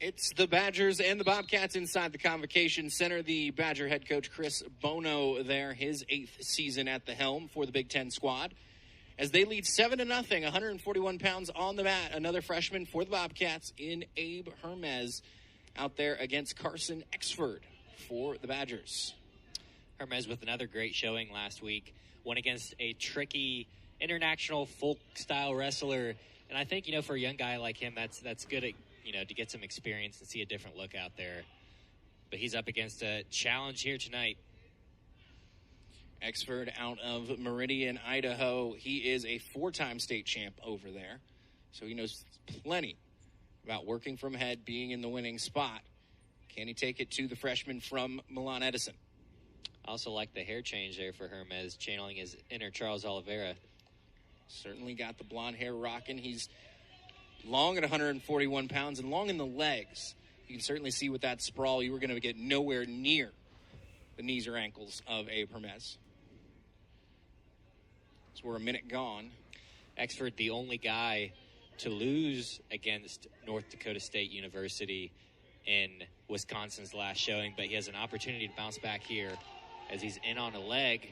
It's the Badgers and the Bobcats inside the Convocation Center. The Badger head coach Chris Bono there, his 8th season at the helm for the Big Ten squad. As they lead 7-0, 141 pounds on the mat. Another freshman for the Bobcats in Abe Hermes out there against Carson Exferd for the Badgers. Hermes with another great showing last week. Won against a tricky international folk-style wrestler. And I think, for a young guy like him, that's good at, to get some experience and see a different look out there. But he's up against a challenge here tonight. Exferd out of Meridian, Idaho. He is a 4-time state champ over there. So he knows plenty about working from head, being in the winning spot. Can he take it to the freshman from Milan Edison? I also like the hair change there for Hermes, channeling his inner Charles Oliveira. Certainly got the blonde hair rocking. He's long at 141 pounds and long in the legs. You can certainly see with that sprawl, you were going to get nowhere near the knees or ankles of Abe Hermes. So we're a minute gone. Exferd, the only guy to lose against North Dakota State University in Wisconsin's last showing, but he has an opportunity to bounce back here as he's in on a leg.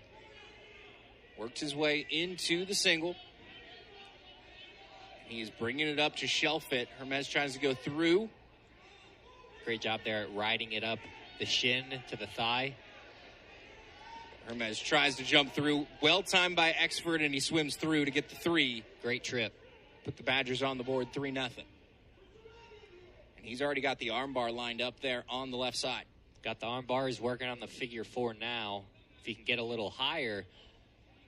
Worked his way into the single. He's bringing it up to shelf it. Hermes tries to go through. Great job there at riding it up the shin to the thigh. Hermes tries to jump through. Well timed by Exferd, and he swims through to get the 3. Great trip. Put the Badgers on the board 3-0. And he's already got the arm bar lined up there on the left side. Got the arm bar. He's working on the figure 4 now. If he can get a little higher,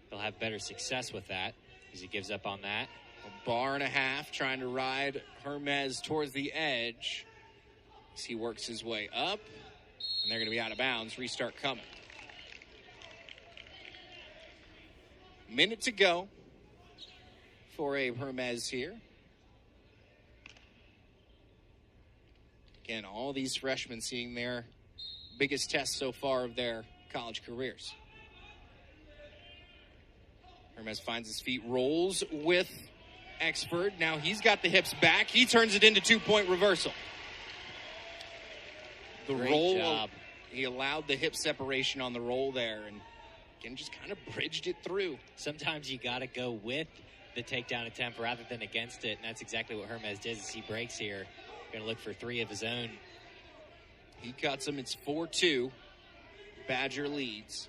he'll have better success with that as he gives up on that. A bar and a half, trying to ride Hermes towards the edge as he works his way up. And they're going to be out of bounds. Restart coming. Minute to go for Abe Hermes here. Again, all these freshmen seeing their biggest test so far of their college careers. Hermes finds his feet, rolls with Exferd. Now he's got the hips back. He turns it into 2-point reversal. The Great roll, job. He allowed the hip separation on the roll there and again just kind of bridged it through. Sometimes you got to go with the takedown attempt rather than against it, and that's exactly what Hermes does as he breaks here. Going to look for 3 of his own. He cuts him. It's 4-2. Badger leads.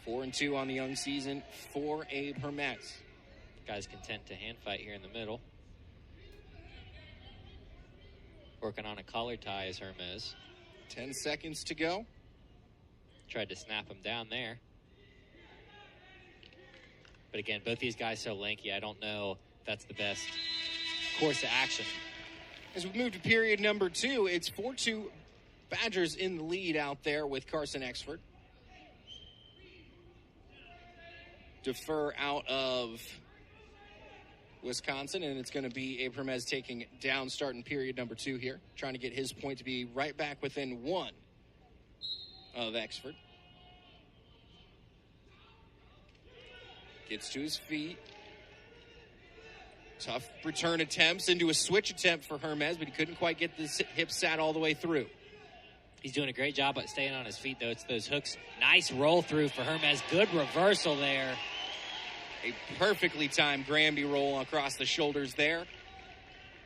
Four and 2 on the young season for Abe Hermes. Guy's content to hand fight here in the middle. Working on a collar tie is Hermes. 10 seconds to go. Tried to snap him down there. But again, both these guys so lanky, I don't know if that's the best course of action. As we move to period number 2, it's 4-2 Badgers in the lead out there with Carson Exferd. Defer out of Wisconsin, and it's going to be Abe Hermes taking down starting period number 2 here, trying to get his point to be right back within 1 of Exferd. Gets to his feet. Tough return attempts into a switch attempt for Hermes, but he couldn't quite get the hip sat all the way through. He's doing a great job at staying on his feet, though. It's those hooks. Nice roll through for Hermes. Good reversal there. A perfectly timed Granby roll across the shoulders there.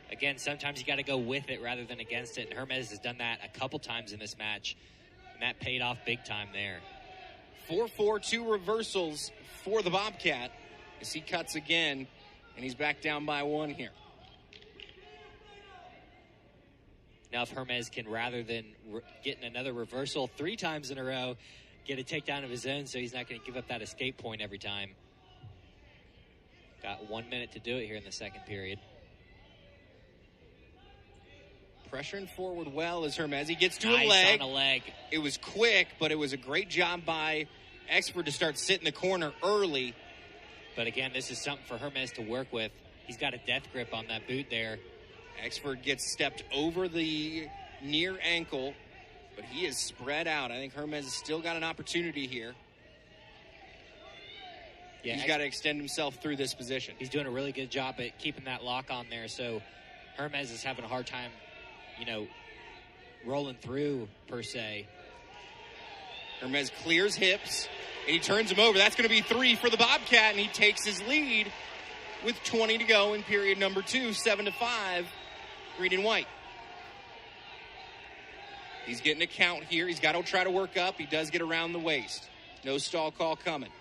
Again, sometimes you got to go with it rather than against it, and Hermes has done that a couple times in this match, and that paid off big time there. 4-4, 2 reversals for the Bobcat as he cuts again, and he's back down by 1 here. Now if Hermes can, rather than getting another reversal 3 times in a row, get a takedown of his own so he's not going to give up that escape point every time. Got 1 minute to do it here in the second period. Pressuring forward well as Hermes. He gets to nice a leg. On a leg. It was quick, but it was a great job by Exferd to start sitting the corner early. But again, this is something for Hermes to work with. He's got a death grip on that boot there. Exferd gets stepped over the near ankle, but he is spread out. I think Hermes has still got an opportunity here. Yeah, he's got to extend himself through this position. He's doing a really good job at keeping that lock on there. So Hermes is having a hard time, rolling through, per se. Hermes clears hips, and he turns him over. That's going to be 3 for the Bobcat, and he takes his lead with 20 to go in period number 2, 7-5, green and white. He's getting a count here. He's got to try to work up. He does get around the waist. No stall call coming.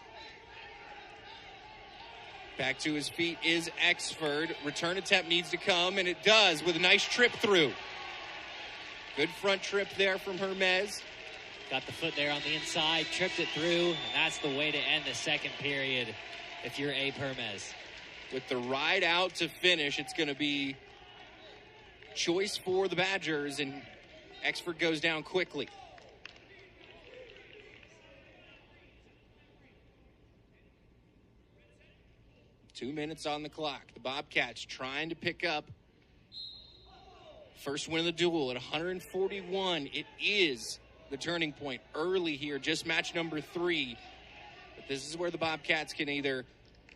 Back to his feet is Exferd. Return attempt needs to come, and it does with a nice trip through. Good front trip there from Hermes. Got the foot there on the inside, tripped it through, and that's the way to end the second period if you're Abe Hermes. With the ride out to finish, it's going to be choice for the Badgers, and Exferd goes down quickly. Two minutes on the clock. The Bobcats trying to pick up first win of the duel at 141. It is the turning point early here, just match number 3. But this is where the Bobcats can either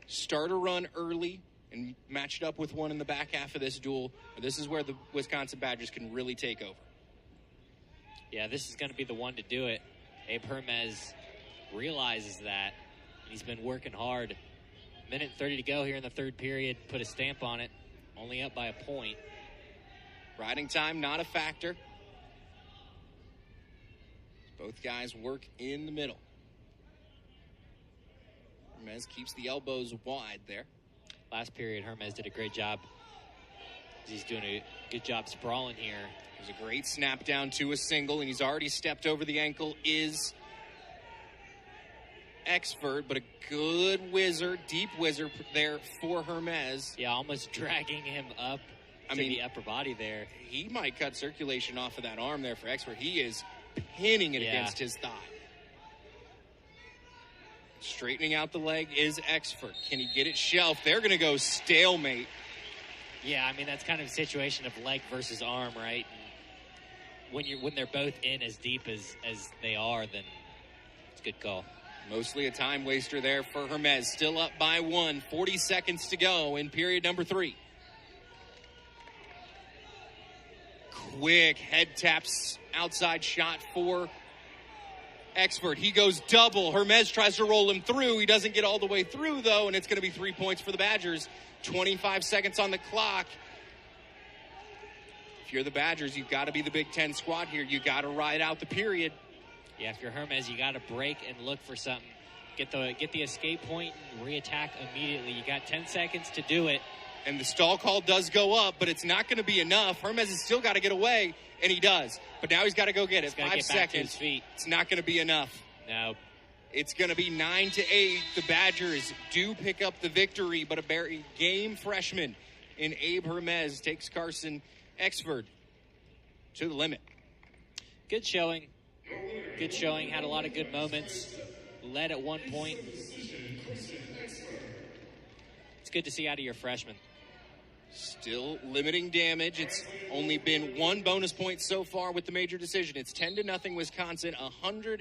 start a run early and match it up with one in the back half of this duel, or this is where the Wisconsin Badgers can really take over. Yeah, this is going to be the one to do it. Abe Hermes realizes that. He's been working hard. Minute 30 to go here in the third period. Put a stamp on it. Only up by a point. Riding time, not a factor. Both guys work in the middle. Hermes keeps the elbows wide there. Last period, Hermes did a great job. He's doing a good job sprawling here. There's a great snap down to a single, and he's already stepped over the ankle is Exferd, but a good deep whizzer there for Hermes. Yeah, almost dragging him up to the upper body there. He might cut circulation off of that arm there for Exferd. He is pinning it against his thigh. Straightening out the leg is Exferd. Can he get it shelved? They're going to go stalemate. Yeah, I mean, that's kind of a situation of leg versus arm, right? And when they're both in as deep as they are, then it's a good call. Mostly a time waster there for Hermes. Still up by 1. 40 seconds to go in period number 3. Quick head taps outside shot for Exferd. He goes double. Hermes tries to roll him through. He doesn't get all the way through, though, and it's going to be 3 points for the Badgers. 25 seconds on the clock. If you're the Badgers, you've got to be the Big Ten squad here. You've got to ride out the period. Yeah, if you're Hermes, you got to break and look for something. Get the escape point and reattack immediately. You got 10 seconds to do it. And the stall call does go up, but it's not going to be enough. Hermes has still got to get away, and he does. But now he's got to go get it. 5 seconds. It's not going to be enough. No. It's going to be 9-8. The Badgers do pick up the victory, but a very game freshman in Abe Hermes takes Carson Exferd to the limit. Good showing. Good showing. Had a lot of good moments. Led at one point. It's good to see out of your freshman. Still limiting damage. It's only been 1 bonus point so far with the major decision. It's 10-0 Wisconsin, 100.